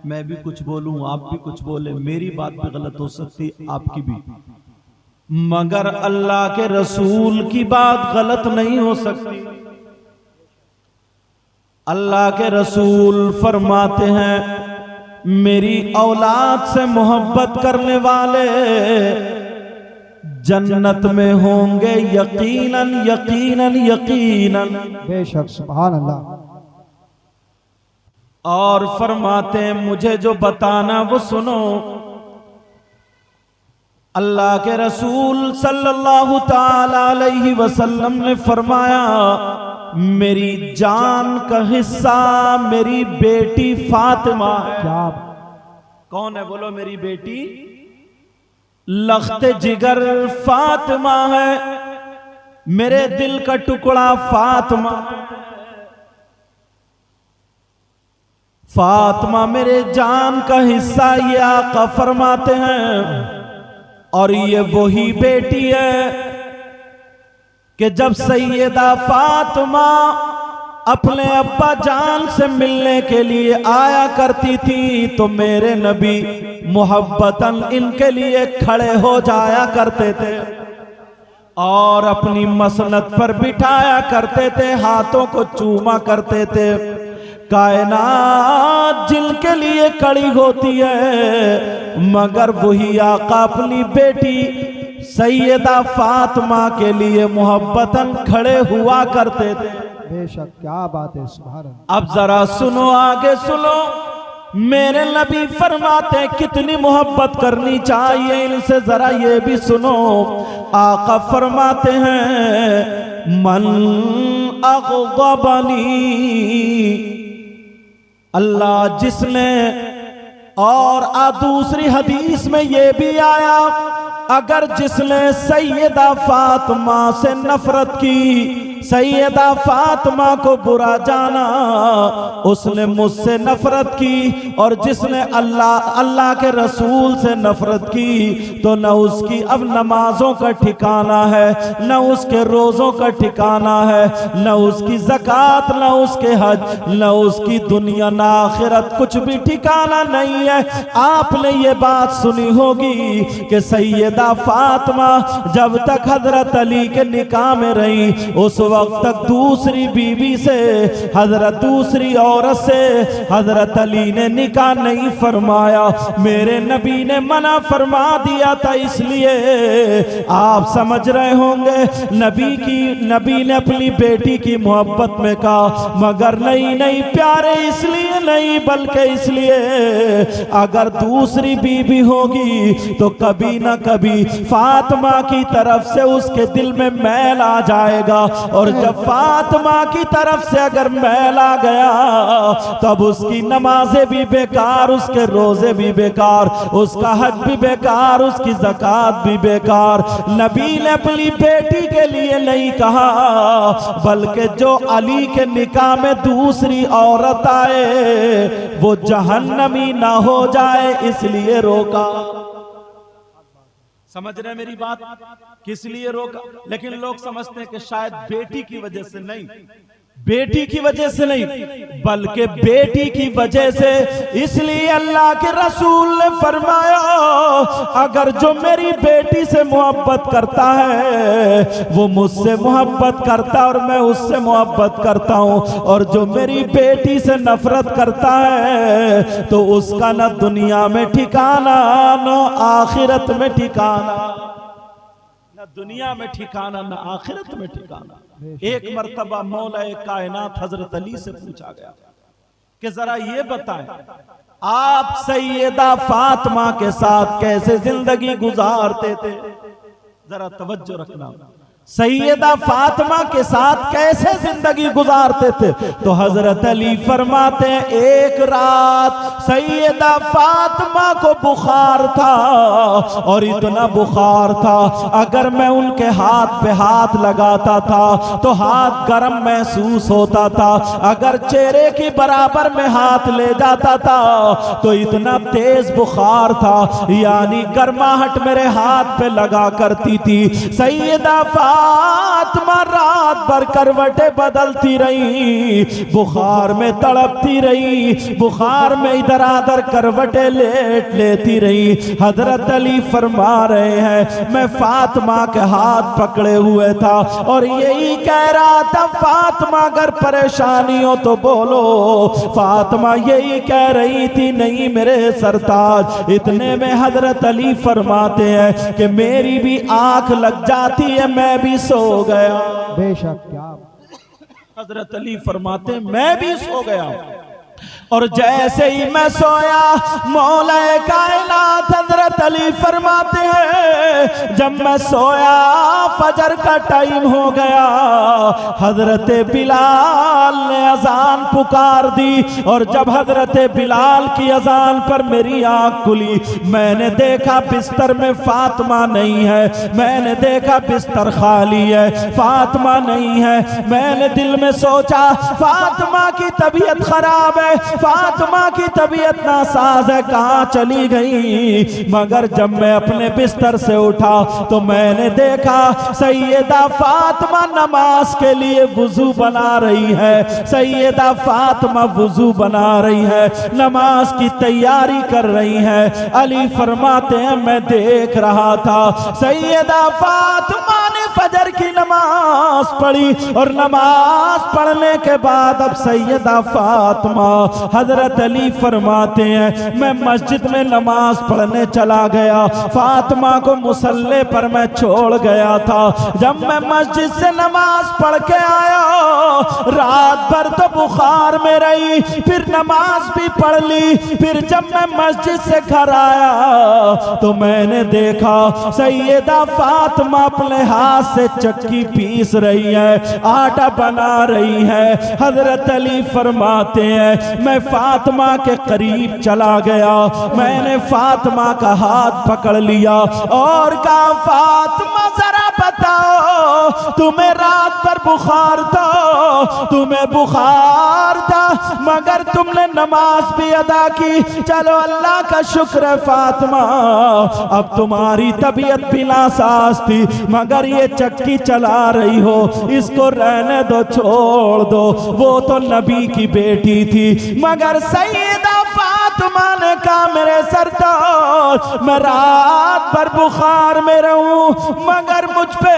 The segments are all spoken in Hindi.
मैं भी कुछ बोलूं, आप भी कुछ बोले, मेरी बात भी गलत हो सकती, आपकी भी, मगर अल्लाह के रसूल की बात गलत नहीं हो सकती। अल्लाह के रसूल फरमाते हैं, मेरी औलाद से मोहब्बत करने वाले जन्नत में होंगे यकीनन यकीनन यकीनन। बेशक, सुभान अल्लाह। और फरमाते हैं, मुझे जो बताना वो सुनो। अल्लाह के रसूल सल्लल्लाहु ताला अलैहि वसल्लम ने फरमाया, मेरी जान का हिस्सा मेरी बेटी फातिमा है। क्या? कौन है बोलो? मेरी बेटी लख्त जिगर फातिमा है, मेरे दिल का टुकड़ा फातिमा। फातिमा मेरे जान का हिस्सा, ये आका फरमाते हैं। और ये वही बेटी है कि जब सैयदा फातिमा अपने अब्बा जान से मिलने के लिए आया करती थी तो मेरे नबी मोहब्बतन इनके लिए खड़े हो जाया करते थे और अपनी मसनद पर बिठाया करते थे, हाथों को चूमा करते थे। कायनात जिनके लिए खड़ी होती है, मगर वही आका अपनी बेटी सैयदा फातिमा के लिए मोहब्बतन खड़े हुआ करते थे। बेशक, क्या बात है, सुभान अल्लाह। अब जरा सुनो, आगे सुनो। मेरे नबी फरमाते कितनी मोहब्बत करनी चाहिए इनसे, जरा ये भी सुनो। आका फरमाते हैं, मन अग़ज़बनी, अल्लाह जिसने, और दूसरी हदीस में ये भी आया, अगर जिसने सैयदा फातिमा से नफरत की, सैयदा फातिमा को बुरा जाना, उसने मुझसे नफरत की। और जिसने अल्लाह के रसूल से नफरत की तो न उसकी अब नमाजों का ठिकाना है, न उसके रोज़ों का ठिकाना है, न उसकी ज़कात, न उसके हज, न उसकी दुनिया न आखिरत, कुछ भी ठिकाना नहीं है। आपने ये बात सुनी होगी कि सैयदा फातिमा जब तक हजरत अली के निकाह में रही, उस वक्त तक दूसरी बीवी से, हजरत दूसरी औरत से हजरत अली ने निकाह नहीं फरमाया। मेरे नबी ने मना फरमा दिया था, इसलिए आप समझ रहे होंगे नबी ने अपनी बेटी की मोहब्बत में कहा, मगर नहीं नहीं प्यारे, इसलिए नहीं बल्कि इसलिए अगर दूसरी बीवी होगी तो कभी ना कभी फातिमा की तरफ से उसके दिल में मैल आ जाएगा। और जब फातिमा की तरफ से अगर मैल आ गया तब उसकी नमाजें भी बेकार, उसके रोजे भी बेकार, उसका हज भी बेकार, उसकी ज़कात भी बेकार। नबी ने अपनी बेटी के लिए नहीं कहा, बल्कि जो अली के निकाह में दूसरी औरत आए वो जहन्नमी ना हो जाए इसलिए रोका। समझ रहे मेरी बात? किस लिए रोका? लेकिन लोग समझते हैं कि शायद बेटी की वजह से नहीं, बेटी की वजह से नहीं, बल्कि बेटी की वजह से। इसलिए अल्लाह के रसूल ने फरमाया, अगर जो मेरी बेटी से मोहब्बत करता है वो मुझसे मोहब्बत करता है और मैं उससे मोहब्बत करता हूं, और जो मेरी बेटी से नफरत करता है तो उसका न दुनिया में ठिकाना न आखिरत में ठिकाना, न दुनिया में ठिकाना न आखिरत में ठिकाना। एक मर्तबा मौला कायनात हजरत अली से पूछा गया कि जरा ये बताएं, आप सैयदा फातिमा के साथ कैसे जिंदगी गुजारते थे? जरा तवज्जो रखना, सैयदा फातिमा के साथ कैसे जिंदगी गुजारते थे? तो हजरत अली फरमाते हैं, एक रात सैयदा फातिमा को बुखार था, और इतना बुखार था अगर मैं उनके हाथ पे हाथ लगाता था तो हाथ गर्म महसूस होता था, अगर चेहरे की बराबर में हाथ ले जाता था तो इतना तेज बुखार था, यानी गर्माहट मेरे हाथ पे लगा करती थी। सैयदा फातिमा फातिमा रात भर करवटें बदलती रही, बुखार में तड़पती रही, बुखार में इधर आधर करवटें लेट लेती रही। हजरत अली फरमा रहे हैं मैं फातिमा के हाथ पकड़े हुए था और यही कह रहा था फातिमा अगर परेशानी हो तो बोलो। फातिमा यही कह रही थी नहीं मेरे सरताज। इतने में हजरत अली फरमाते हैं कि मेरी भी आंख लग जाती है, मैं भी सो गया। बेशक क्या हजरत अली फरमाते मैं भी सो गया और जैसे ही मैं सोया मौला कायनात हजरत अली फरमाते हैं जब मैं सोया फजर का टाइम हो गया। हजरत बिलाल ने अजान पुकार दी और जब हजरत बिलाल की अजान पर मेरी आंख खुली, मैंने देखा बिस्तर में फातिमा नहीं है, मैंने देखा बिस्तर खाली है, फातिमा नहीं है। मैंने दिल में सोचा फातिमा की तबीयत खराब है, फातिमा की तबीयत नासाज है, कहाँ चली गई। मगर जब मैं अपने बिस्तर से उठा तो मैंने देखा सैयदा फातिमा नमाज के लिए वुजू बना रही है, सैयदा फातिमा वुजू बना रही है, नमाज की तैयारी कर रही है। अली फरमाते हैं मैं देख रहा था सैयदा फातिमा ने फजर की नमाज पढ़ी और नमाज पढ़ने के बाद अब सैयदा फातिमा हजरत अली फरमाते हैं मैं मस्जिद में नमाज पढ़ने चला गया, फातिमा को मुसल्ले पर मैं छोड़ गया था। जब मैं मस्जिद से नमाज पढ़ के आया रात भर तो बुखार में रही, फिर नमाज भी पढ़ ली, फिर जब मैं मस्जिद से घर आया तो मैंने देखा सैयदा फातिमा अपने हाथ से चक्की पीस रही है, आटा बना रही है। हजरत अली फरमाते हैं मैं फातिमा के करीब चला गया, मैंने फातिमा का हाथ पकड़ लिया और कहा फातिमा जरा बताओ तुम्हें रात भर बुखार था, तुम्हें बुखार था मगर तुमने नमाज भी अदा की, चलो अल्लाह का शुक्र है फातिमा अब तुम्हारी तबीयत भी नासाज थी मगर ये चक्की चला रही हो, इसको रहने दो छोड़ दो, वो तो नबी की बेटी थी। मगर सैयदा फातिमा ने कहा मेरे सरताज मैं रात भर बुखार में रहूं मगर मुझ पे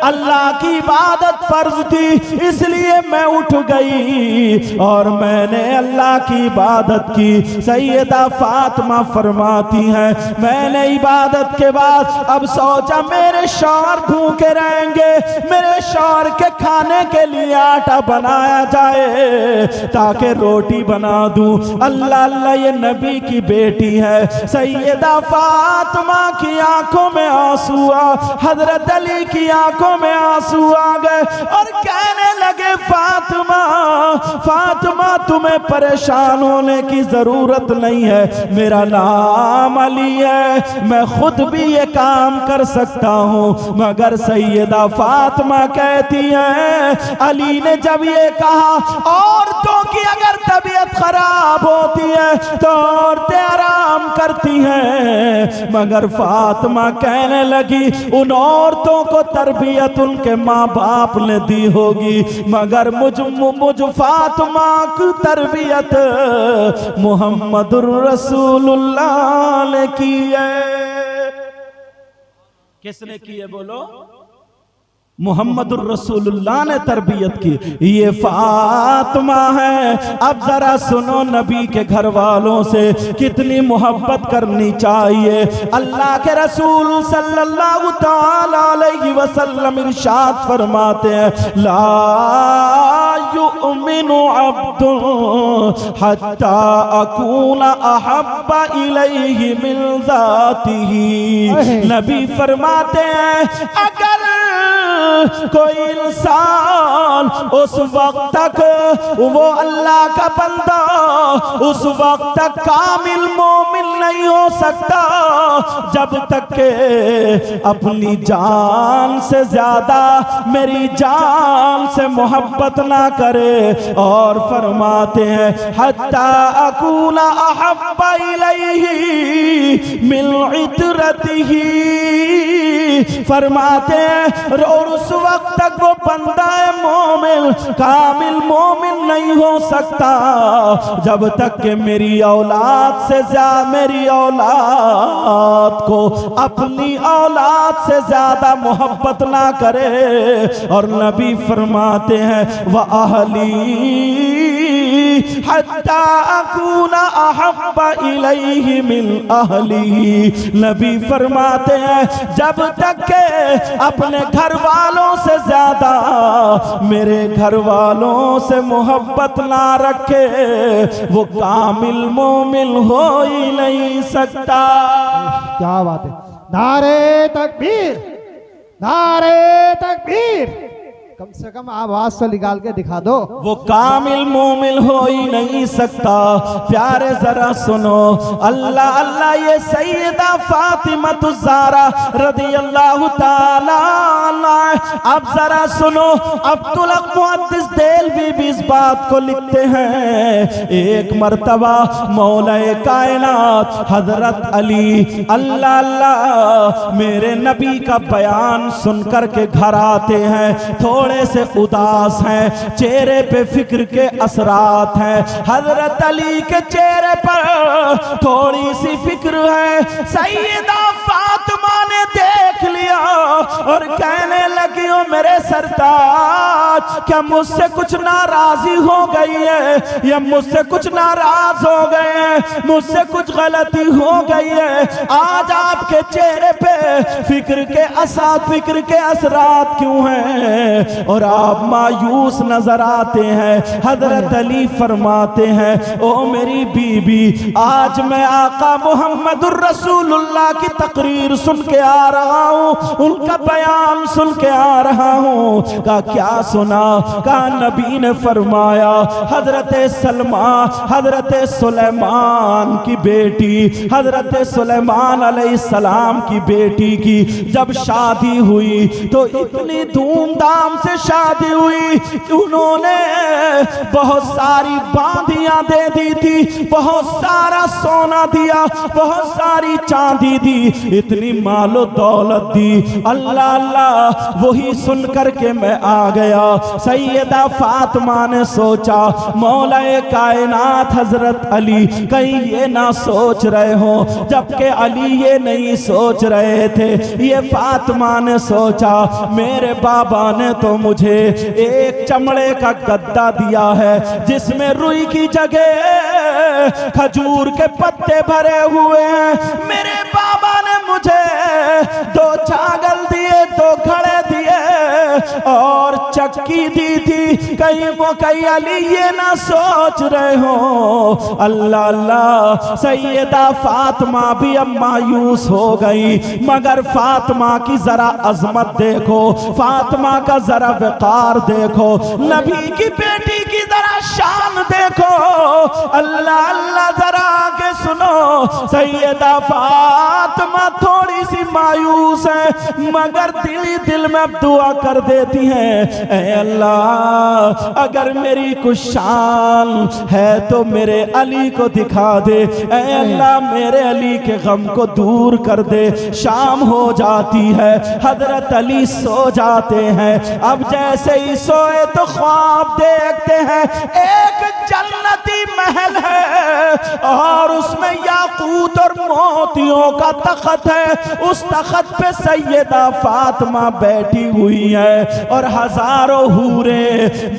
अल्लाह की इबादत फर्ज थी इसलिए मैं उठ गई और मैंने अल्लाह की इबादत की। सैयदा फातिमा फरमाती हैं मैंने इबादत के बाद अब सोचा मेरे शौहर भूखे रहेंगे, मेरे शौहर के खाने के लिए आटा बनाया जाए ताकि रोटी बना दूं। अल्लाह अल्लाह ये नबी की बेटी है। सैयदा फातिमा की आंखों में आंसू आ, हजरत अली की आंखों में आंसू आ गए और कहने लगे फातिमा फातिमा तुम्हें परेशान होने की जरूरत नहीं है, मेरा नाम अली है, मैं खुद भी ये काम कर सकता हूँ। मगर सैयदा फातिमा कहती है अली ने जब ये कहा औरतों की अगर तबीयत खराब होती है तो औरतें आराम करती हैं, मगर फातिमा कहने लगी उन औरतों को तरबियत उनके माँ बाप ने दी होगी मगर मुझ फातिमा की तरबियत मुहम्मदुर रसूलुल्लाह ने की है। किसने की है बोलो? मुहम्मदुर रसूलुल्लाह ने तरबियत की। ये फातिमा है। अब जरा सुनो नबी के घर वालों से कितनी मोहब्बत करनी चाहिए। अल्लाह के रसूल सल्लल्लाहु तआला अलैहि वसल्लम इरशाद फरमाते हैं ला युमिनु अब्दुन हत्ता अकूना अहब्बा इलैहि मिन ज़ातिही। नबी फरमाते हैं अगर कोई इंसान उस वक्त तक वो अल्लाह का बंदा उस वक्त तक कामिल मोमिन नहीं हो सकता जब तक के अपनी जान से ज्यादा मेरी जान से मोहब्बत ना करे। और फरमाते हैं हत्ता अकूना अहब्बा इलैहि मिन इतरतिही फरमाते हैं और उस वक्त तक वो बंदा मोमिन कामिल मोमिन नहीं हो सकता जब तक कि मेरी औलाद से ज्यादा मेरी औलाद को अपनी औलाद से ज्यादा मोहब्बत ना करे। और नबी फरमाते हैं व अहली हत्ता अकूना अहब्बा इलैहि मिन अहली। नबी फरमाते हैं जब तक के अपने घर वालों से ज्यादा मेरे घर वालों से मोहब्बत ना रखे वो कामिल मोमिन हो ही नहीं सकता। क्या बात है। नारे तकबीर, नारे तकबीर। कम से कम आवाज से निकाल के दिखा दो। वो कामिल मोमिन हो ही नहीं सकता। प्यारे जरा सुनो, अल्लाह अल्लाह ये सैयदा फातिमा ज़हरा रदियल्लाहु ताला अन्हा। अब जरा सुनो, अब्दुल हक मुहद्दिस देलवी भी इस बात को लिखते हैं एक मर्तबा मौलाए कायनात हजरत अली अल्लाह अल्लाह मेरे नबी का बयान सुनकर के घर आते हैं, थोड़े से उदास हैं, चेहरे पे फिक्र के असरात हैं। हजरत अली के चेहरे पर थोड़ी सी फिक्र है। सैयदा फातिमा ने देख लिया और कहने लगी ओ मेरे सरताज, क्या मुझसे कुछ नाराजी हो गई है या मुझसे कुछ नाराज हो गए हैं, मुझसे कुछ गलती हो गई है? आज आपके चेहरे पे फिक्र के असरात क्यों हैं और आप मायूस नजर आते हैं? हजरत अली फरमाते हैं ओ मेरी बीबी, आज मैं आका मोहम्मदुर रसूलुल्लाह की तकरीर सुन के आ रहा हूँ, उनका बयान सुन के आ रहा हूँ। का क्या सुना? का नबी ने फरमाया हजरत सुलेमान की बेटी, हजरत सुलेमान अलैहिस्सलाम की बेटी की जब शादी हुई तो इतनी धूमधाम से शादी हुई, उन्होंने बहुत सारी बांधियां दे दी थी, बहुत सारा सोना दिया, बहुत सारी चांदी दी, इतनी मालो दौलत दी। अल्लाह अल्लाह वही सुन करके मैं आ गया। सैयदा फातिमा ने सोचा मौलाए कायनात हजरत अली कहीं ये ना सोच रहे हो, जबकि अली ये नहीं सोच रहे थे। ये फातिमा ने सोचा मेरे बाबा ने तो मुझे एक चमड़े का गद्दा दिया है जिसमें रुई की जगह खजूर के पत्ते भरे हुए हैं। मेरे बाबा ने मुझे 2 छागल दिए, 2 घड़े दिए और चक्की दी थी। कहीं अली ये ना सोच रहे हो। अल्लाह अल्लाह सैयदा फातिमा भी अब मायूस हो गई, मगर फातिमा की जरा अजमत देखो, फातिमा का जरा वकार देखो, नबी की बेटी की जरा शान देखो। अल्लाह अल्लाह जरा आगे सुनो, सैयदा फातिमा थोड़ी सी मायूस है मगर दिल ही दिल में अब दुआ कर देती हैं ऐ अल्लाह अगर मेरी कुछ शान है तो मेरे अली को दिखा दे, ऐ अल्लाह मेरे अली के गम को दूर कर दे। शाम हो जाती है, हजरत अली सो जाते हैं। अब जैसे ही सोए तो ख्वाब देखते हैं एक जन्नती महल है और उसमें याकूत और मोतियों का तख्त है। उस तख्त पे सैयदा फातिमा बैठी हुई है और हजारों हूरे,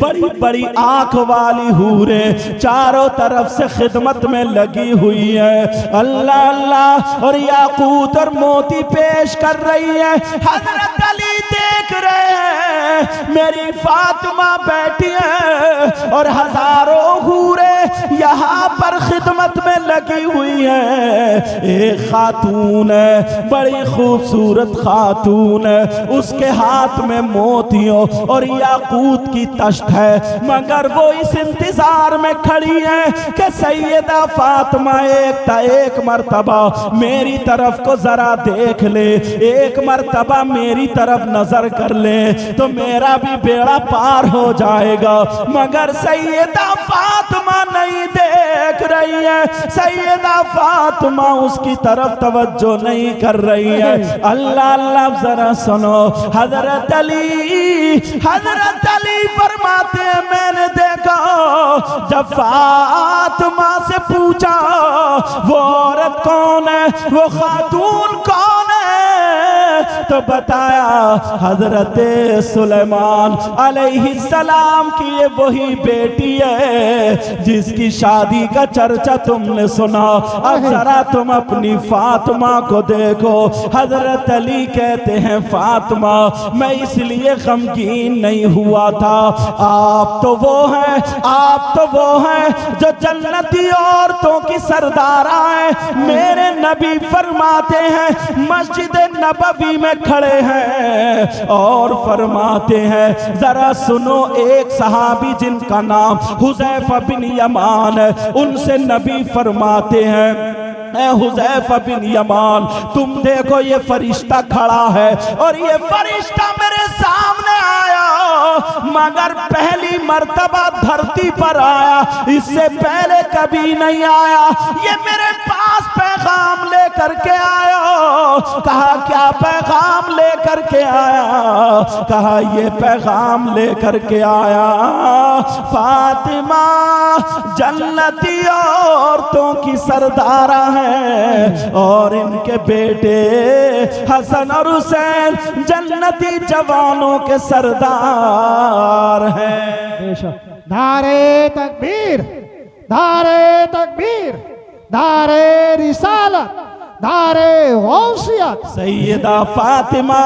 बड़ी बड़ी आंख वाली हूरे चारों तरफ से खिदमत में लगी हुई है। अल्लाह अल्लाह और याकूत और मोती पेश कर रही है। हजरत अली देख रहे हैं मेरी फातिमा बैठी है और हजारों हूरे यहाँ पर खिदमत में लगी हुई है। एक खातून है, बड़ी खूबसूरत खातून है, उसके हाथ में मोतियों और याकूत की तश्त है, मगर वो इस इंतजार में खड़ी है कि सैयदा फातिमा एक मर्तबा मेरी तरफ को जरा देख ले, एक मर्तबा मेरी तरफ नजर कर ले तो मेरा भी बेड़ा पार हो जाएगा। मगर सैयदा फातिमा नहीं देख रही है, सैयदा फातिमा उसकी तरफ तवज्जो नहीं कर रही है। अल्लाह अल्लाह जरा सुनो, हजरत अली फरमाते हैं मैंने देखा जब फातिमा से पूछा वो औरत कौन है, वो खातून कौन है, तो बताया हजरत सुलेमान अलैहिस्सलाम की ये वही बेटी है जिसकी शादी का चर्चा तुमने सुना। अब जरा तुम अपनी फातिमा को देखो। हजरत अली कहते हैं फातिमा मैं इसलिए गमगीन नहीं हुआ था, आप तो वो हैं, आप तो वो हैं जो जन्नती औरतों की सरदारा है। मेरे नबी फरमाते हैं मस्जिद नबवी में खड़े हैं और फरमाते हैं, जरा सुनो, एक सहाबी जिनका नाम हुज़ैफा बिन यमान है, उनसे नबी फरमाते हैं हुज़ैफा बिन यमान तुम देखो ये फरिश्ता खड़ा है और ये फरिश्ता मेरे सामने आया मगर पहली मर्तबा धरती पर आया, इससे पहले कभी नहीं आया। ये मेरे पास पैगाम लेकर के आया। कहा क्या पैगाम लेकर के आया? कहा ये पैगाम लेकर के आया फातिमा जन्नती औरतों की सरदारा है और इनके बेटे हसन और हुसैन जन्नती जवानों के सरदार हैं। नारे तकबीर, नारे तकबीर, नारे रिसालत, नारे गौसियत। सैयदा फातिमा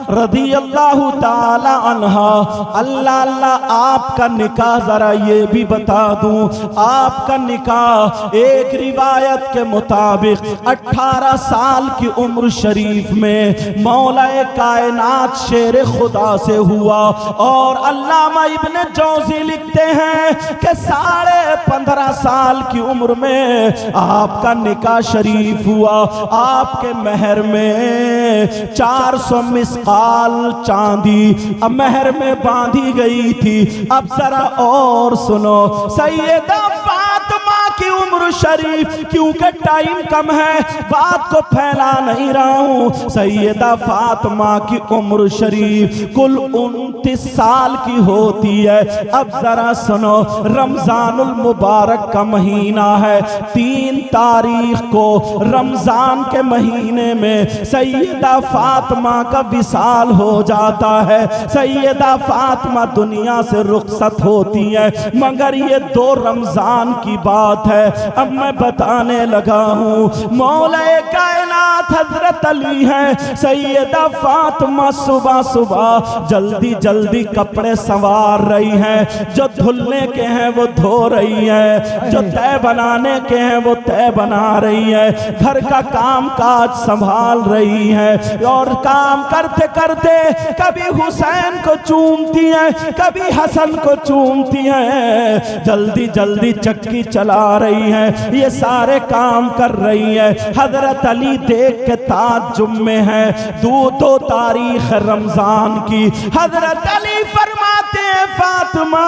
रदी अल्लाह ताला अन्हा, अल्लाह अल्लाह आपका निकाह जरा ये भी बता दूं, आपका निकाह एक रिवायत के मुताबिक 18 साल की उम्र शरीफ में मौलाए कायनात शेर खुदा से हुआ। और अल्लामा इब्न जौज़ी लिखते हैं कि 15.5 साल की उम्र में आपका निकाह शरीफ हुआ। आपके महर में 400 मिस्काल चांदी अब महर में बांधी गई थी। अब जरा और सुनो, सैयदा फातिमा की उम्र शरीफ, क्योंकि टाइम कम है बात को फैला नहीं रहा हूं, सैयदा फातिमा की उम्र शरीफ कुल 29 साल की होती है। अब जरा सुनो, रमजानुल मुबारक का महीना है, 3 तारीख को रमजान के महीने में सैयदा फातिमा का विसाल हो जाता है। सैयदा फातिमा दुनिया से रुखसत होती है, मगर ये 2 रमजान की बात है। अब मैं बताने लगा हूँ, मौलाए कायनात हजरत अली है, सैयदा फातिमा सुबह सुबह जल्दी जल्दी कपड़े संवार रही हैं, जो धुलने के हैं वो धो रही है, जो तय बनाने के हैं वो तय बना रही है, घर का काम काज संभाल रही है। और काम करते करते कभी हुसैन को चूमती है, कभी हसन को चूमती है, जल्दी जल्दी चक्की चला रही है, ये सारे काम कर रही है। हजरत अली देख के ताज्जुब में है, 2 तारीख रमजान की। हजरत अली फरमाते हैं फातिमा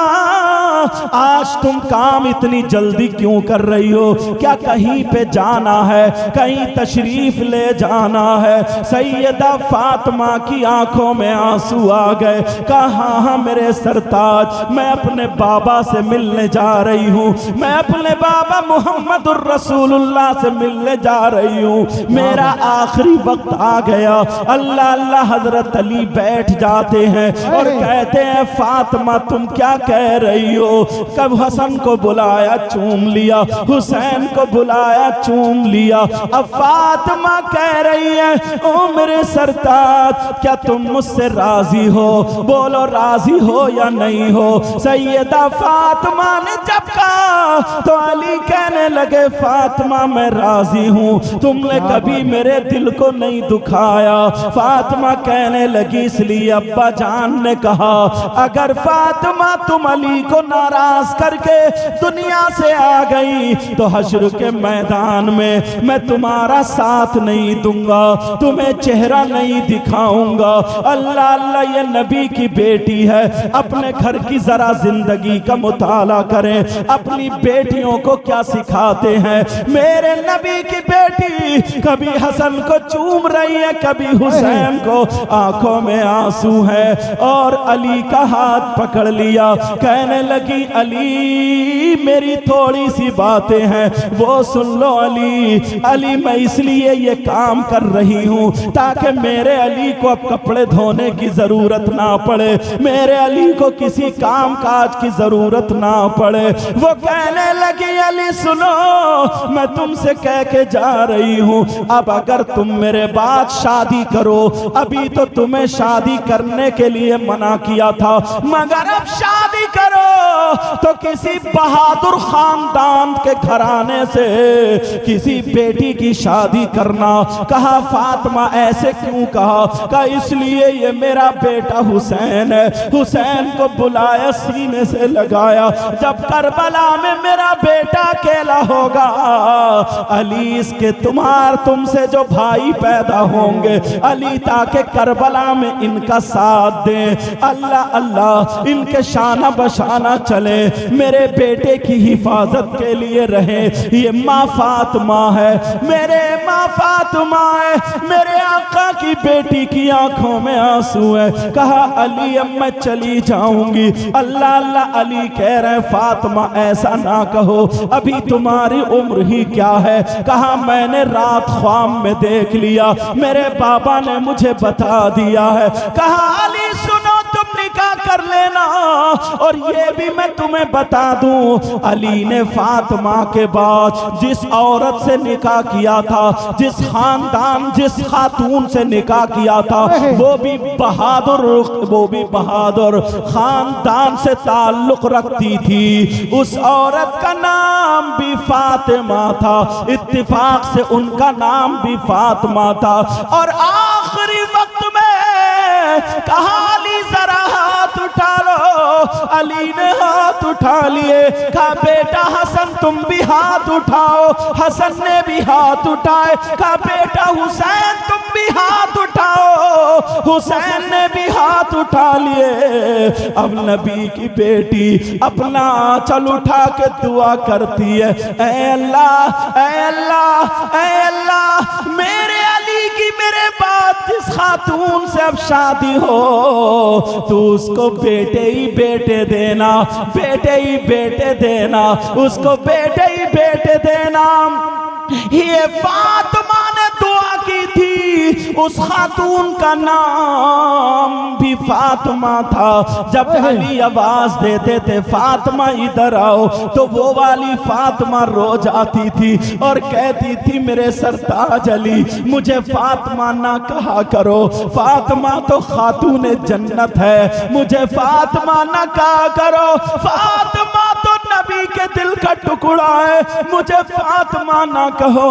आज तुम काम इतनी जल्दी क्यों कर रही हो? क्या कहीं पे जाना है, कहीं तशरीफ ले जाना है? सैयदा फातिमा की आंखों में आंसू आ गए। कहा हाँ मेरे सरताज, मैं अपने बाबा से मिलने जा रही हूँ, मैं अपने बाबा मुहम्मदुर रसूलुल्लाह से मिलने जा रही हूँ, मेरा आखिरी वक्त आ गया। अल्लाह अल्लाह हजरत अली बैठ जाते हैं और कहते हैं फातिमा तुम क्या कह रही हो? कब हसन को बुलाया चूम लिया, हुसैन को बुलाया चूम लिया। अब फातिमा कह रही है ओ मेरे सरताज क्या तुम मुझसे राजी हो? बोलो राजी हो या नहीं हो? सैयदा फातिमा ने जब कहा तो अली कहने लगे फातिमा मैं राजी हूँ, तुमने कभी मेरे दिल को नहीं दुखाया। फातिमा कहने लगी इसलिए अब्बा जान ने कहा अगर फातिमा तुम अली को ना नाराज करके दुनिया से आ गई तो हश्र के मैदान में मैं तुम्हारा साथ नहीं दूंगा, तुम्हें चेहरा नहीं दिखाऊंगा। अल्लाह अल्लाह, ये नबी की बेटी है। अपने घर की जरा जिंदगी का मुताला करें, अपनी बेटियों को क्या सिखाते हैं। मेरे नबी की बेटी कभी हसन को चूम रही है, कभी हुसैन को, आंखों में आंसू है। और अली का हाथ पकड़ लिया, कहने लगी अली मेरी थोड़ी सी बातें हैं वो सुन लो। अली अली मैं इसलिए ये काम कर रही हूँ ताकि मेरे अली को अब कपड़े धोने की जरूरत ना पड़े, मेरे अली को किसी काम काज की जरूरत ना पड़े। वो कहने लगी अली सुनो, मैं तुमसे कह के जा रही हूँ, अब अगर तुम मेरे बाद शादी करो, अभी तो तुम्हें शादी करने के लिए मना किया था, मगर अब शादी करो तो किसी बहादुर खानदान के घराने से किसी बेटी की शादी करना। कहा फातिमा ऐसे क्यों कहा? कहा इसलिए ये मेरा बेटा हुसैन है। हुसैन को बुलाया, सीने से लगाया, जब करबला में मेरा बेटा अकेला होगा अली इसके तुमसे जो भाई पैदा होंगे अली ताकि करबला में इनका साथ दे। अल्लाह अल्लाह इनके शाना बशाना चले, मेरे बेटे की हिफाजत के लिए रहे। ये माँ फातिमा है, मेरे माँ फातिमा है, मेरे आका की बेटी की आंखों में आंसू है। कहा अली अब मैं चली जाऊंगी। अल्लाह अल्लाह अली कह रहे फातिमा ऐसा ना कहो, अभी तुम्हारी उम्र ही क्या है। कहा मैंने रात ख्वाब में देख लिया, मेरे बाबा ने मुझे बता दिया है। कहा अली सुनो तुम निकाह कर लेना, और ये भी मैं तुम्हें बता दूं अली ने फातिमा के बाद जिस औरत से निकाह किया था, जिस खानदान जिस खातून से निकाह किया था, वो भी बहादुर खानदान से ताल्लुक रखती थी। उस औरत का नाम भी फातिमा था, इत्तिफाक से उनका नाम भी फातिमा था। और आखिरी वक्त में कहा अली जरा हाथ उठा लो। अली ने हाथ उठा लिए। कहा बेटा हसन तुम भी हाथ उठाओ। हसन ने भी हाथ उठाए। कहा बेटा हुसैन तुम भी हाथ उठाओ। हुसैन ने भी हाथ उठा लिए। अब नबी की बेटी अपना आंचल उठा के दुआ करती है, ऐ अल्लाह ऐ अल्लाह ऐ अल्लाह, मेरे अली की मेरे बाद जिस खातून से अब शादी हो तो उसको बेटे ही बेटे देना, बेटे ही बेटे देना, उसको बेटे ही बेटे देना। ये फातिमा ने दुआ की थी, उस खातून का नाम भी फातिमा था। जब अली आवाज देते थे फातिमा इधर आओ, तो वो वाली फातिमा रो जाती थी और कहती थी मेरे सरताज अली मुझे फातिमा ना कहा करो, फातिमा तो खातून जन्नत है, मुझे फातिमा ना कहा करो, फातिमा तो नबी के दिल का टुकड़ा है, मुझे फातिमा ना कहो।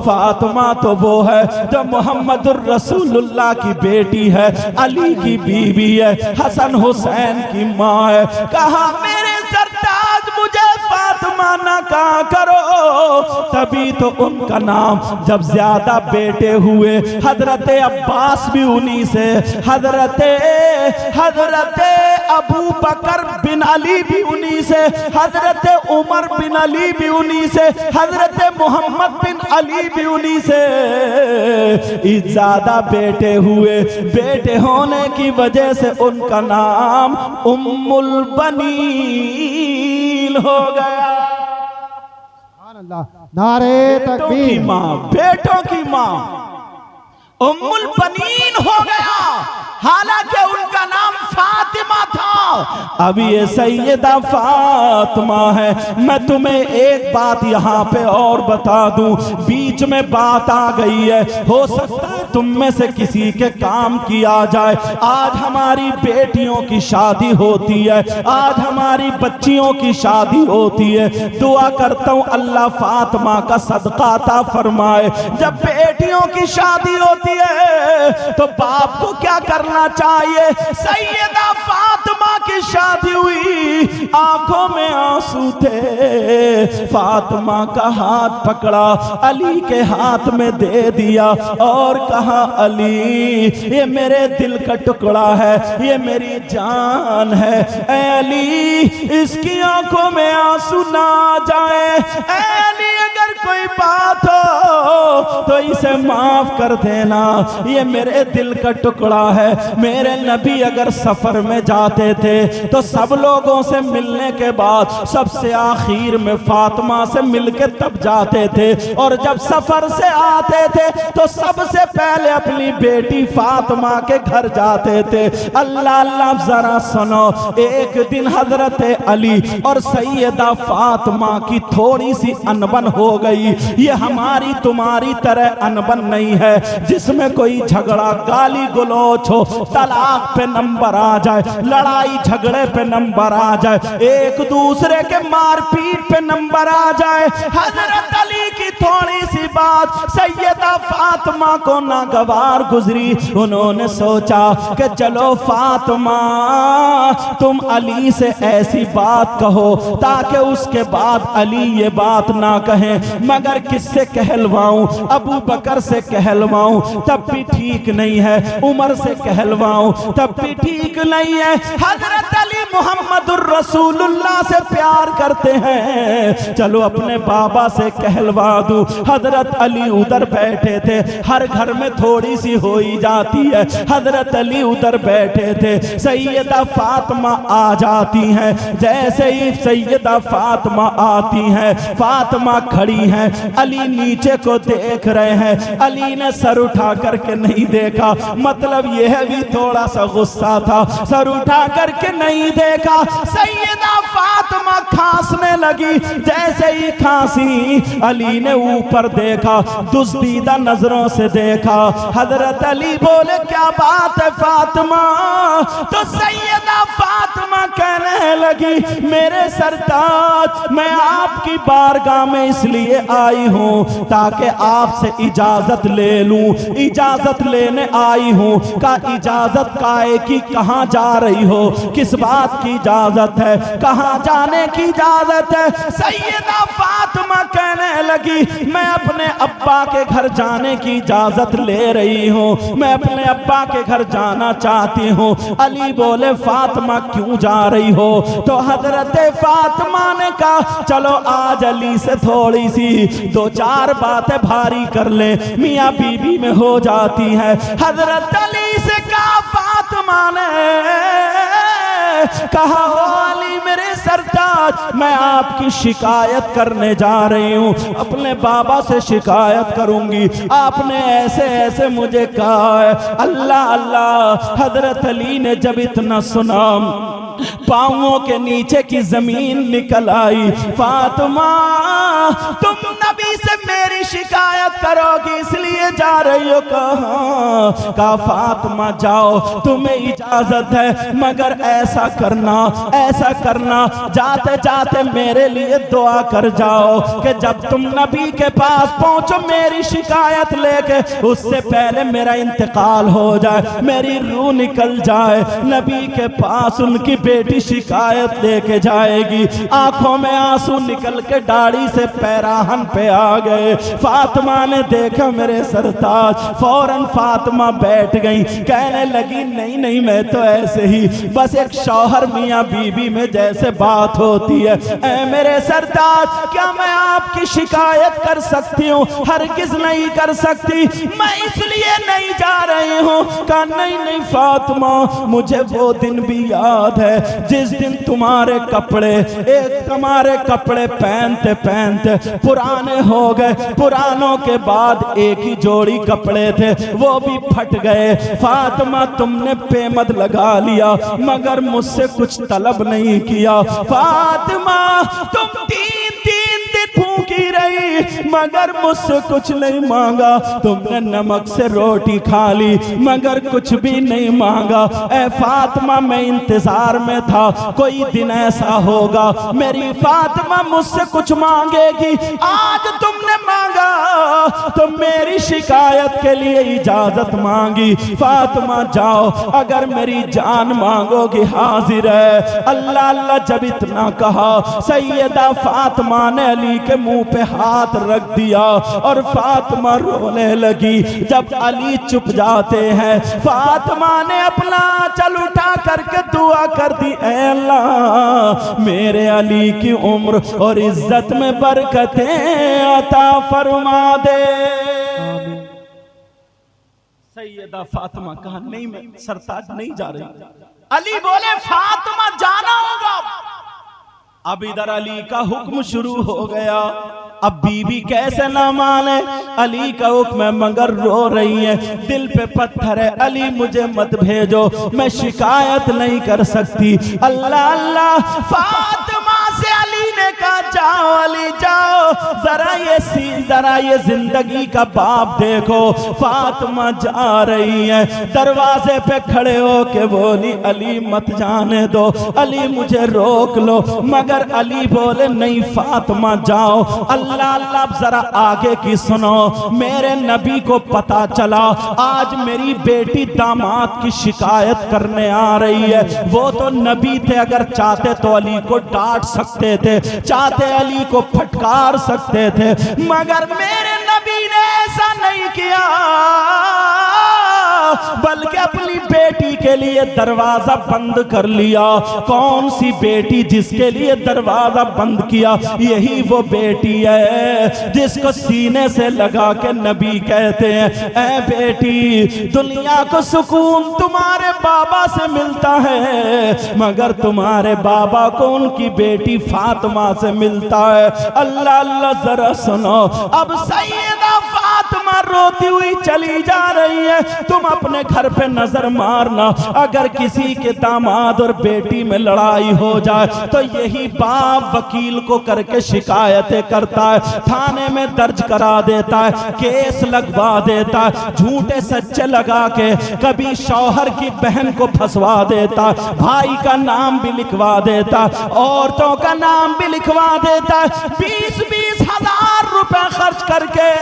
फातिमा तो वो है जो मोहम्मदुर रसूलुल्लाह की बेटी है, अली की बीवी है, हसन हुसैन की माँ है। कहा मेरे सरताज मुझे फातिमा ना कहा करो। तभी तो उनका नाम जब ज्यादा बेटे हुए, हजरत अब्बास भी उन्हीं से, हजरत अबू बकर बिन अली भी उन्हीं से, हजरत उमर बिन अली भी उन्हीं से, हजरत मोहम्मद बिन अली भी उन्हीं से ज्यादा बेटे हुए। बेटे होने की वजह से उनका नाम उम्मुल बनीन हो गया। नारे तकबीर की माँ, बेटों की माँ उम्मुल बनीन हो गया, हालांकि उनका नाम फातिमा था। अब ये सैयदा फातिमा है। मैं तुम्हें एक बात यहाँ पे और बता दूं, बीच में बात आ गई है, हो सकता है तुम में से किसी के काम की आ जाए। आज हमारी बेटियों की शादी होती है, आज हमारी बच्चियों की शादी होती है। दुआ करता हूँ अल्लाह फातिमा का सदका अता फरमाए। जब बेटियों की शादी होती है तो बाप को क्या करना चाहिए? सैयदा फातिमा की शादी हुई, आंखों में आंसू थे। फातिमा का हाथ पकड़ा, अली के हाथ में दे दिया और कहा, अली ये मेरे दिल का टुकड़ा है, ये मेरी जान है। ऐ अली, इसकी आंखों में आंसू ना जाए। ऐ अली, अगर कोई बात हो तो इसे माफ कर देना, ये मेरे दिल का टुकड़ा है। मेरे नबी अगर सफर में जाते थे तो सब लोगों से मिलने के बाद सबसे आखिर में फातिमा से मिलके तब जाते थे, और जब सफर से आते थे तो सबसे पहले अपनी बेटी फातिमा के घर जाते थे। अल्लाह अल्लाह, जरा सुनो, एक दिन हजरत अली और सैयदा फातिमा की थोड़ी सी अनबन हो गई। ये हमारी तुम्हारी तरह अनबन नहीं है जिसमें कोई झगड़ा, गाली गलौच हो, तलाक पे नंबर आ जाए, लड़ाई झगड़े पे नंबर आ जाए, एक दूसरे के मारपीट पे नंबर आ जाए। हजरत अली की थोड़ी सी बात सैयदा फातिमा को नागवार गुजरी। उन्होंने सोचा कि चलो फातिमा, तुम अली से ऐसी बात कहो ताकि उसके बाद अली ये बात ना कहें। मगर किससे कहलवाऊं? अबू बकर से कहलवाऊं तब भी ठीक नहीं है, उमर से कहलवाऊं तब भी ठीक नहीं है। हजरत अली मुहम्मदुर रसूलुल्लाह से प्यार करते हैं, चलो अपने बाबा से कहलवा दूं। हजरत अली उधर बैठे थे, हर घर में थोड़ी सी हो ही जाती है। हजरत अली उधर बैठे थे, सैयदा फातिमा आ जाती हैं। जैसे ही सैयदा फातिमा आती हैं, फातिमा खड़ी हैं, अली नीचे को देख रहे हैं। अली ने सर उठा करके नहीं देखा, मतलब यह भी थोड़ा सा गुस्सा था, सर उठा करके नहीं देखा। सैयदा फातिमा खांसने लगी, जैसे ही खांसी अली ने ऊपर देखा, दुस्तीदा नजरों से देखा। हजरत अली बोले, क्या बात है फातिमा? तो सैयदा फातिमा कहने लगी, मेरे सरताज, मैं आपकी बारगाह में इसलिए आई हूँ ताकि आपसे इजाजत ले लूं, इजाजत लेने आई हूँ। का इजाजत काहे की? कहाँ जा रही हो? किस बात की इजाजत है? कहाँ जाने की इजाजत है? सैयदा फातिमा कहने लगी, मैं अपने अब्बा के घर जाने की इजाजत ले रही हूँ, मैं अपने अब्बा के घर जाना चाहती हूँ। अली बोले, फातिमा क्यों जा रही हो? तो हजरत फातिमा ने कहा, चलो आज अली से थोड़ी सी दो चार बातें भारी कर ले, मियाँ बीबी में हो जाती है। हजरत अली से कहा, फातिमा ने कहा, हो अली मेरे सरताज, मैं आपकी शिकायत करने जा रही हूँ, अपने बाबा से शिकायत करूंगी, आपने ऐसे ऐसे मुझे कहा है। अल्लाह अल्लाह, हजरत अली ने जब इतना सुना, पांवों के नीचे की जमीन निकल आई। फातिमा, तुम नबी से मेरी शिकायत करोगी इसलिए जा रही हो? कहा फातिमा, जाओ, तुम्हें इजाजत है, मगर ऐसा करना, ऐसा करना, जाते जाते मेरे लिए दुआ कर जाओ कि जब तुम नबी के पास पहुंचो मेरी शिकायत लेके, उससे पहले मेरा इंतकाल हो जाए, मेरी रूह निकल जाए। नबी के पास उनकी बेटी शिकायत लेके जाएगी, आंखों में आंसू निकल के दाढ़ी से पैराहन पे आ गए। फातिमा ने देखा मेरे सरताज, फौरन फातिमा बैठ गई, कहने लगी, नहीं नहीं, मैं तो ऐसे ही बस एक शौहर मियाँ बीबी में जैसे बात होती है। ऐ मेरे सरताज, क्या मैं आपकी शिकायत कर सकती हूँ? हरगिज़ नहीं कर सकती, मैं इसलिए नहीं जा रही हूँ। कहा, नहीं नहीं फातिमा, मुझे वो दिन भी याद है जिस दिन तुम्हारे कपड़े पहनते पहनते पुराने हो गए, पुरानों के बाद एक ही जोड़ी कपड़े थे, वो भी फट गए। फातिमा, तुमने पेमद लगा लिया मगर मुझसे कुछ तलब नहीं किया। फातिमा, तुम तीन दिन भूखी रही मगर मुझसे कुछ नहीं मांगा, तुमने नमक से रोटी खा ली मगर कुछ भी नहीं मांगा। ऐ फातिमा, मैं इंतजार में था, कोई दिन ऐसा होगा मेरी फातिमा मुझसे कुछ मांगेगी। आज तुमने मांगा तो मेरी शिकायत के लिए इजाजत मांगी। फातिमा जाओ, अगर मेरी जान मांगोगी हाजिर है। अल्लाह अल्लाह जब इतना कहा, सैयदा फातिमा ने अली के मुंह पे हाथ रख दिया और फातिमा रोने लगी। जब अली चुप जाते हैं, फातिमा ने अपना आंचल उठा करके दुआ कर दी, ऐ अल्लाह मेरे अली की उम्र और इज्जत में बरकतें अता फरमा दे। सैयदा फातिमा कहा, नहीं मैं सरताज नहीं जा रही। अली बोले, फातिमा जाना होगा। अब इधर अली का हुक्म शुरू हो गया। अब बीबी कैसे ना माने, अली का हुक्म है मगर रो रही है, दिल पे पत्थर है। अली मुझे मत भेजो, मैं शिकायत नहीं कर सकती। अल्लाह अल्लाह, फातिमा से अली ने कहा, जाओ अली जाओ, जरा ये जिंदगी का बाप देखो। फातिमा जा रही है, दरवाजे पे खड़े हो के बोली, अली मत जाने दो, अली मुझे रोक लो। मगर अली बोले, नहीं फातिमा जाओ। अल्लाह अल्लाह, जरा आगे की सुनो। मेरे नबी को पता चला आज मेरी बेटी दामाद की शिकायत करने आ रही है। वो तो नबी थे, अगर चाहते तो अली को डांट सकते थे, चाहते अली को फटकार सकते थे, मगर मेरे नबी ने ऐसा नहीं किया, बल्कि अपनी बेटी के लिए दरवाजा बंद कर लिया। कौन सी बेटी जिसके लिए दरवाजा बंद किया? यही वो बेटी है जिसको सीने से लगा के नबी कहते हैं, ऐ बेटी दुनिया को सुकून तुम्हारे बाबा से मिलता है, मगर तुम्हारे बाबा को उनकी बेटी फातिमा से मिलता है। अल्लाह अल्लाह, जरा सुनो। अब सैयदा फातिमा रोती हुई चली जा रही है। तुम अपने घर पे नजर मारना, अगर किसी के दामाद और बेटी में लड़ाई हो जाए तो यही बाप वकील को करके शिकायतें करता है, थाने में दर्ज करा देता है, केस लगवा देता है, झूठे सच्चे लगा के कभी शौहर की बहन को फंसवा देता है, भाई का नाम भी लिखवा देता है, औरतों का नाम भी लिखवा देता है। 20-20 हजार रुपए खर्च करके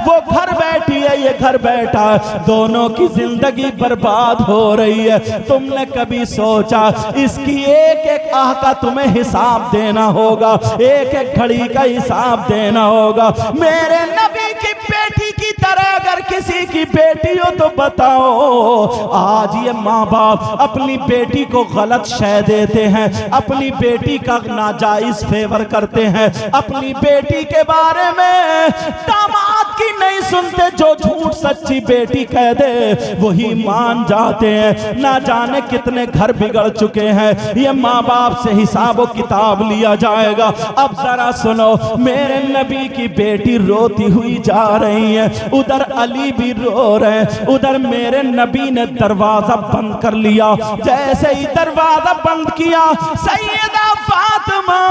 वो घर बैठी है, ये घर बैठा है, दोनों की जिंदगी बर्बाद हो रही है। तुमने कभी सोचा इसकी एक एक आह का तुम्हें हिसाब देना होगा, एक एक घड़ी का हिसाब देना होगा। मेरे नबी की बेटी की तरह अगर किसी की बेटी हो तो बताओ। आज ये माँ बाप अपनी बेटी को गलत शय देते हैं, अपनी बेटी का नाजायज फेवर करते हैं, अपनी बेटी के बारे में दामाद की नहीं सुनते, जो झूठ सच्ची बेटी कह दे वही मान जाते हैं। ना जाने कितने घर बिगड़ चुके हैं, ये माँ बाप से हिसाब व किताब लिया जाएगा। अब जरा सुनो, मेरे नबी की बेटी रोती हुई जा रही है, उधर अली भी रो रहे हैं, उधर मेरे नबी ने दरवाजा बंद कर लिया। जैसे ही दरवाजा बंद किया, सैयदा फातिमा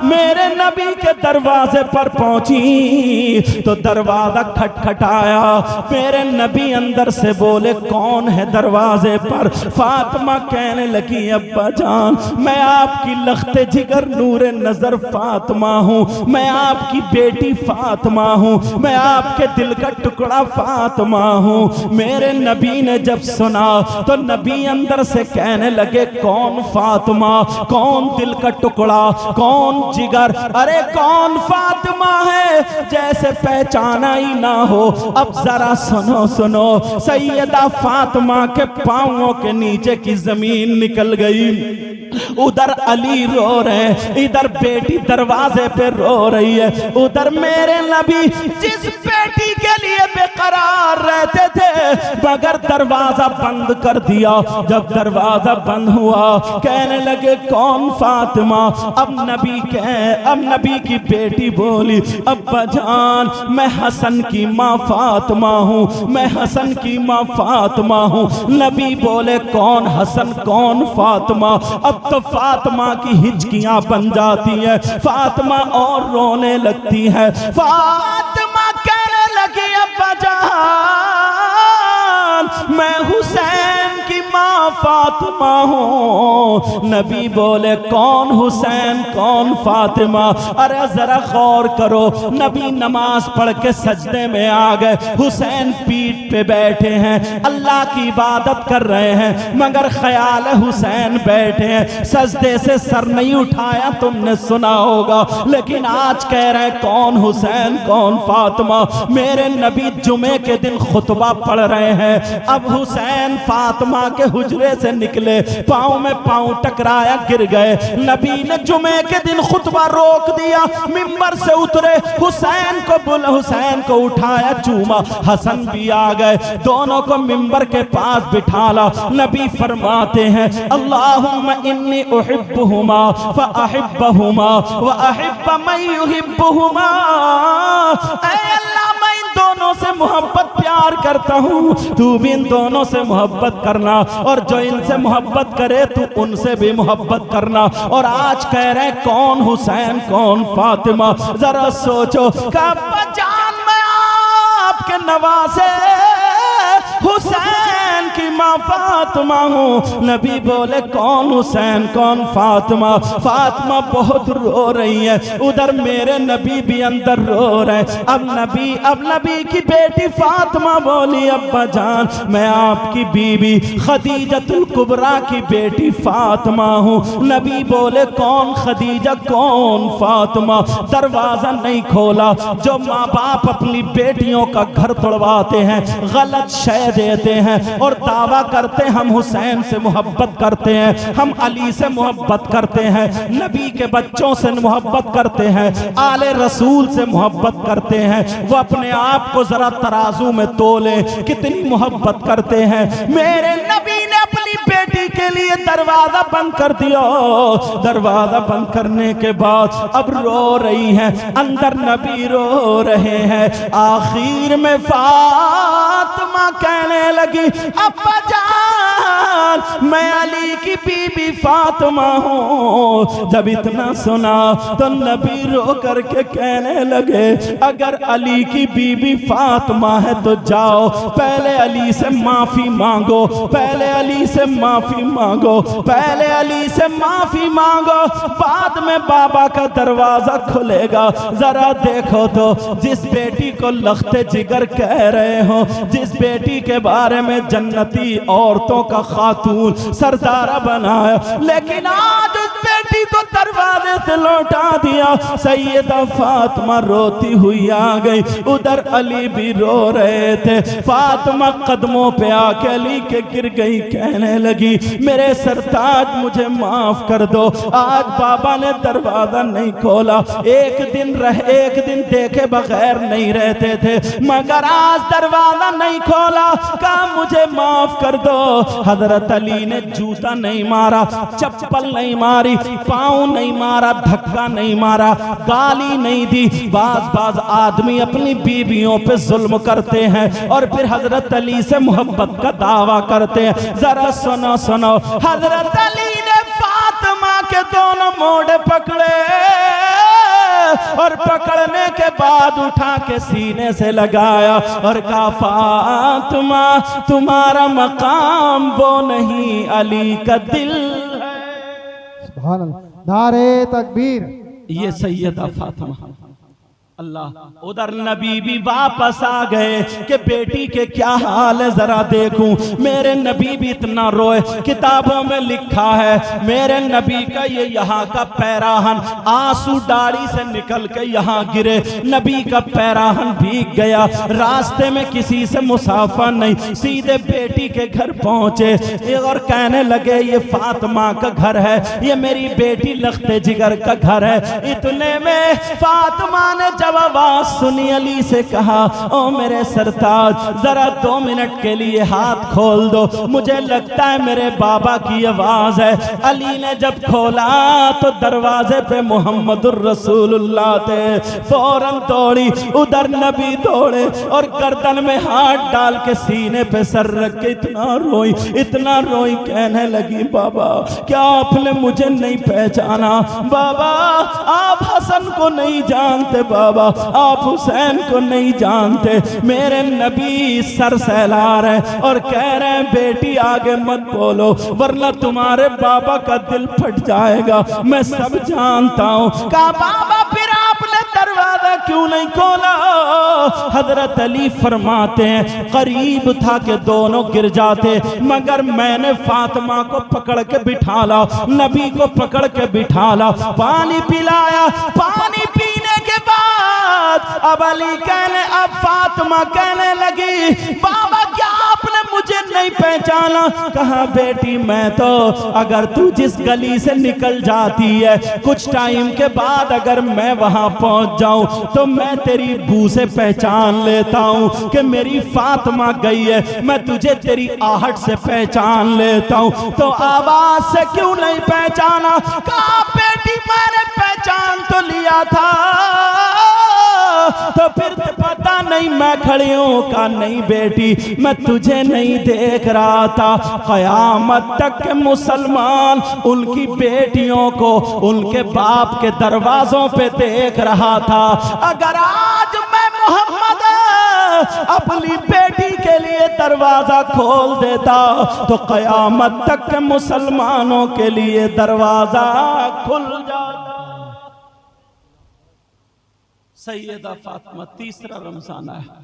मेरे नबी के दरवाजे पर पहुंची तो दरवाजा खटखटाया। मेरे नबी अंदर से बोले, कौन है दरवाजे पर? फातिमा कहने लगी, अब्बा जान मैं आपकी लख्ते जिगर नूरे नजर फातिमा हूँ, मैं आपकी बेटी फातिमा हूँ, मैं आपके दिल का टुकड़ा फातिमा हूँ। मेरे नबी ने जब सुना तो नबी अंदर से कहने लगे, कौन फातिमा, कौन दिल का टुकड़ा, कौन जिगर, अरे कौन फातिमा है जैसे पहचाना ही ना हो। अब जरा सुनो सुनो, सैयदा फातिमा के पांवों के नीचे की जमीन निकल गई। उधर अली रो रहे हैं, इधर बेटी दरवाजे पे रो रही है, उधर मेरे नबी जिस बेटी के लिए बेकरार रहते थे मगर दरवाजा बंद कर दिया। जब दरवाजा बंद हुआ कहने लगे, कौन फातिमा? अब नबी की बेटी बोली, अब्बा जान मैं हसन की माँ फातिमा हूँ, मैं हसन की माँ फातिमा हूँ। नबी बोले, कौन हसन कौन फातिमा? अब तो फातिमा की हिचकियां बन जाती है, फातिमा और रोने लगती है। फातिमा कहने लगी, अब्बा जान मैं हुसैन की माँ फातिमा फातिमा हूँ। नबी बोले कौन हुसैन कौन फातिमा? अरे जरा गौर करो, नबी नमाज पढ़ के सजदे में आ गए, हुसैन पीठ पे बैठे हैं, अल्लाह की इबादत कर रहे हैं, मगर ख्याल है हुसैन बैठे हैं, सजदे से सर नहीं उठाया, तुमने सुना होगा। लेकिन आज कह रहे हैं कौन हुसैन कौन फातिमा। मेरे नबी जुमे के दिन खुतबा पढ़ रहे हैं, अब हुसैन फातिमा के हुजरे से निकले, पाँव में पाँव टकराया, गिर गए। नबी ने जुमे के दिन खुतबा रोक दिया, मिंबर से उतरे, हुसैन को उठाया, चूमा। हसन भी आ गए, दोनों को मिंबर के पास बिठाला। नबी फरमाते हैं अल्लाहुम्मा इन्नी उहिब्बुहुमा फअहिब्बहुमा व अहिब्ब मन युहिब्बुहुमा। ऐ अल्लाह, मैं इन दोनों से मोहब्बत प्यार करता हूँ, तू भी इन दोनों से मोहब्बत करना, और जो इनसे मोहब्बत करे तू उनसे भी मोहब्बत करना। और आज कह रहे कौन हुसैन कौन फातिमा। जरा सोचो, अब्बा जान मैं आपके नवासे हुसैन की माँ फातिमा हूँ। नबी बोले कौन हुसैन कौन फातिमा। फातिमा बहुत रो रही है, उधर मेरे नबी भी अंदर रो रहे हैं। अब नबी की बेटी फातिमा बोली अब्बा जान मैं आपकी बीबी खदीजतुल कुबरा की बेटी फातिमा हूँ। नबी बोले कौन खदीजा कौन फातिमा। दरवाजा नहीं खोला। जो माँ बाप अपनी बेटियों का घर तोड़वाते हैं, गलत शय देते हैं और दावा करते हैं हम हुसैन से मोहब्बत करते हैं, हम अली से मोहब्बत करते हैं, नबी के बच्चों से मोहब्बत करते हैं, आले रसूल से मोहब्बत करते हैं, वो अपने आप को जरा तराजू में तोले कितनी मोहब्बत करते हैं। मेरे नबी ने अपनी बेटी के लिए दरवाजा बंद कर दिया। दरवाजा बंद करने के बाद अब रो रही है, अंदर नबी रो रहे हैं। आखिर में फातिमा कहने लगी अब्बा जान मैं अली की बीबी फातिमा हूँ। जब इतना सुना तो नबी रो करके कहने लगे अगर अली की बीबी फातिमा है तो जाओ पहले अली से माफी मांगो, पहले अली से माफी मांगो, पहले अली से माफी मांगो, बाद में बाबा का दरवाजा खुलेगा। जरा देखो तो जिस बेटी को लख्ते जिगर कह रहे हो, जिस बेटी के बारे में जन्नती औरतों का खातून सरदारा बनाया, लेकिन आज उस बेटी को दरवाजे से लौटा दिया। सैयदा फातिमा रोती हुई आ गई, उधर अली भी रो रहे थे। फातिमा कदमों पे आके अली के गिर गई, कहने लगी मेरे सरताज मुझे माफ कर दो, आज बाबा ने दरवाजा नहीं खोला, एक दिन देखे बगैर नहीं रहते थे, मगर आज दरवाजा नहीं खोला, कहा मुझे माफ कर दो। हजरत अली ने जूता नहीं मारा, चप्पल नहीं मारी, पाँव नहीं मारा, धक्का नहीं मारा, गाली नहीं दी। बाज आदमी अपनी बीवियों पे जुल्म करते हैं और फिर हजरत अली से मोहब्बत का दावा करते हैं। जरा सुनो सुनो, हजरत अली ने फातिमा के दोनों मोड़े पकड़े और पकड़ने के बाद उठा के सीने से लगाया और कहा फातिमा तुम्हारा मकाम वो नहीं अली का दिल है। सुभान अल्लाह, नारे तकबीर। ये सैयदा फातिमा अल्लाह। उधर नबी भी वापस आ गए कि बेटी के क्या हाल है जरा देखूं। मेरे नबी भी इतना रोए, किताबों में लिखा है मेरे नबी का ये यहाँ का पैराहन आंसू दाढ़ी से निकल के यहाँ गिरे, नबी का पैराहन भीग गया। रास्ते में किसी से मुसाफा नहीं, सीधे बेटी के घर पहुंचे और कहने लगे ये फातिमा का घर है, ये मेरी बेटी लख्ते जिगर का घर है। इतने में फातिमा ने जब आवाज सुनी अली से कहा ओ मेरे सरताज जरा 2 मिनट के लिए हाथ खोल दो, मुझे लगता है मेरे बाबा की आवाज है। अली ने जब खोला तो दरवाजे पे मोहम्मदुर रसूलुल्लाह थे। फौरन दौड़ी, उधर नबी दौड़े और गर्दन में हाथ डाल के सीने पे सर रख के इतना रोई, कहने लगी बाबा क्या आपने मुझे नहीं पहचाना? बाबा आप हसन को नहीं जानते बाबा, बाबा आप हुसैन को नहीं जानते, मेरे नबी सर सहला रहे और कह रहे हैं बेटी आगे मत बोलो वरना तुम्हारे बाबा का दिल फट जाएगा, मैं सब जानता हूँ। कहा बाबा फिर आपने दरवाजा क्यों नहीं खोला? हजरत अली फरमाते हैं करीब था कि दोनों गिर जाते, मगर मैंने फातिमा को पकड़ के बिठा ला, नबी को पकड़ के बिठा ला, पानी पिलाया। पानी पीने के बाद अब अली कहने, अब फातिमा कहने लगी बाबा क्या आपने मुझे नहीं पहचाना? कहा बेटी मैं तो, अगर तू जिस गली से निकल जाती है कुछ टाइम के बाद अगर मैं वहां पहुंच जाऊं तो मैं तेरी बू से पहचान लेता हूं कि मेरी फातिमा गई है, मैं तुझे तेरी आहट से पहचान लेता हूं, तो आवाज से क्यों नहीं पहचाना? कहा बेटी मैंने पहचान तो लिया था, तो फिर पता नहीं मैं खड़ी हूं। का नहीं बेटी मैं तुझे नहीं देख रहा था, कयामत तक के मुसलमान उनकी बेटियों को उनके बाप के दरवाजों पे देख रहा था। अगर आज मैं मोहम्मद अपनी बेटी के लिए दरवाजा खोल देता तो कयामत तक के मुसलमानों के लिए दरवाजा खुल जाता। सैयदा फातिमा तीसरा रमजान आया,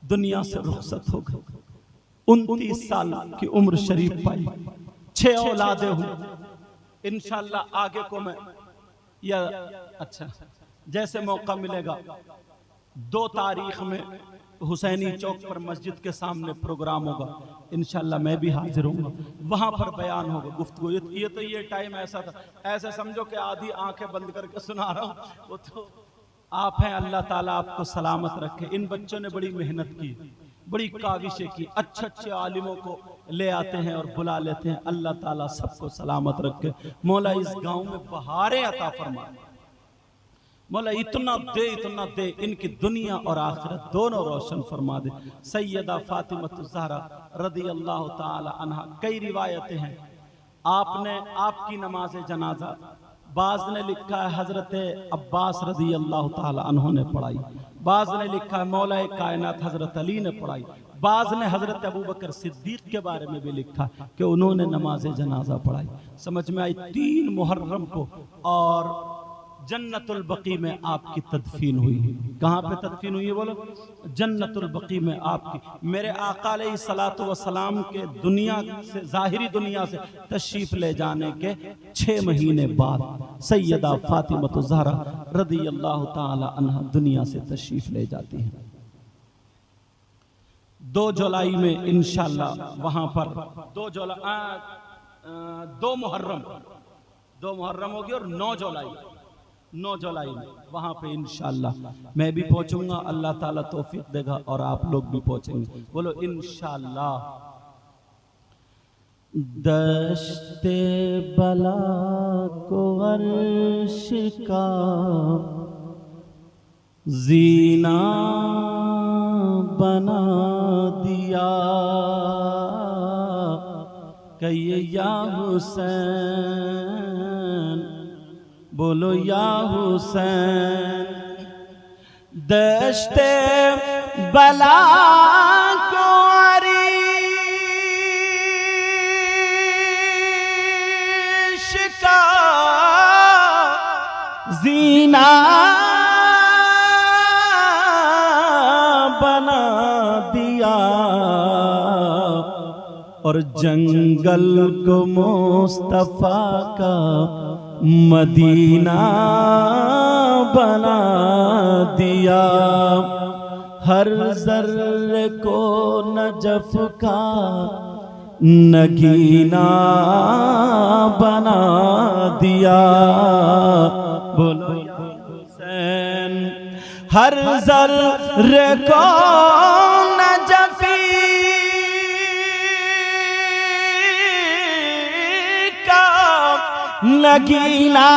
दुनिया से रुखसत हो गई, 29 साल की उम्र शरीफ पाई, 6 औलादें हुई। इंशाल्लाह आगे को मैं या अच्छा जैसे मौका मिलेगा 2 तारीख में हुसैनी चौक पर मस्जिद के सामने प्रोग्राम होगा, इंशाल्लाह मैं भी हाजिर हूँ, वहां पर बयान होगा, गुफ्तगू। ये टाइम ऐसा था, ऐसे समझो कि आधी आंखें बंद करके सुना रहा हूँ, वो तो आप हैं। अल्लाह ताला आपको सलामत रखे। इन बच्चों ने बड़ी मेहनत की, बड़ी काविशें की, अच्छे अच्छे आलिमों को ले आते हैं और बुला लेते हैं। अल्लाह ताला सबको सलामत रखे। मौला इस गांव में बहारें अता फरमा, मौला इतना दे इनकी दुनिया और आखिरत दोनों रोशन फरमा दे। सैयदा फातिमा ज़हरा रदी अल्लाह ताला अन्हा, कई रिवायतें हैं, आपने आपकी नमाज जनाजा बाज ने लिखा है हजरत अब्बास रजी अल्लाह ताला अन्हु ने पढ़ाई, बाज ने लिखा है मौला कायनात हजरत अली ने पढ़ाई, बाज ने हजरत अबू बकर सिद्दीक के बारे में भी लिखा कि उन्होंने नमाज जनाजा पढ़ाई। समझ में आई। 3 मुहर्रम को और जन्नतुल बकी में आपकी तदफीन हुई। कहाँ पे तदफीन हुई है बोलो? जन्नतुल बकी में आपकी। मेरे आका अलैहिस्सलातु वस्सलाम के दुनिया से, जाहिरी दुनिया से तशरीफ ले जाने के 6 महीने बाद सैयदा फातिमा ज़हरा रदी अल्लाह ताला अन्हा दुनिया से तशरीफ ले जाती हैं। 2 जुलाई में इंशाल्लाह वहां पर 2 मुहर्रम होगी और 9 जुलाई में वहां पे इंशाल्लाह मैं भी पहुंचूंगा। अल्लाह ताला तौफीक देगा और आप लोग भी पहुंचेंगे। बोलो इंशाल्लाह। दश्ते बला को अर्श का जीना बना दिया, कहिए या हुसैन, बोलो या हुसैन। दश्ते बला को अर्श का जीना बना दिया और जंगल को मुस्तफा का मदीना बना दिया। हर जर्रे को नजफ का नगीना बना दिया। बोलो हुसैन। हर जर्रे को नजफी का नगीना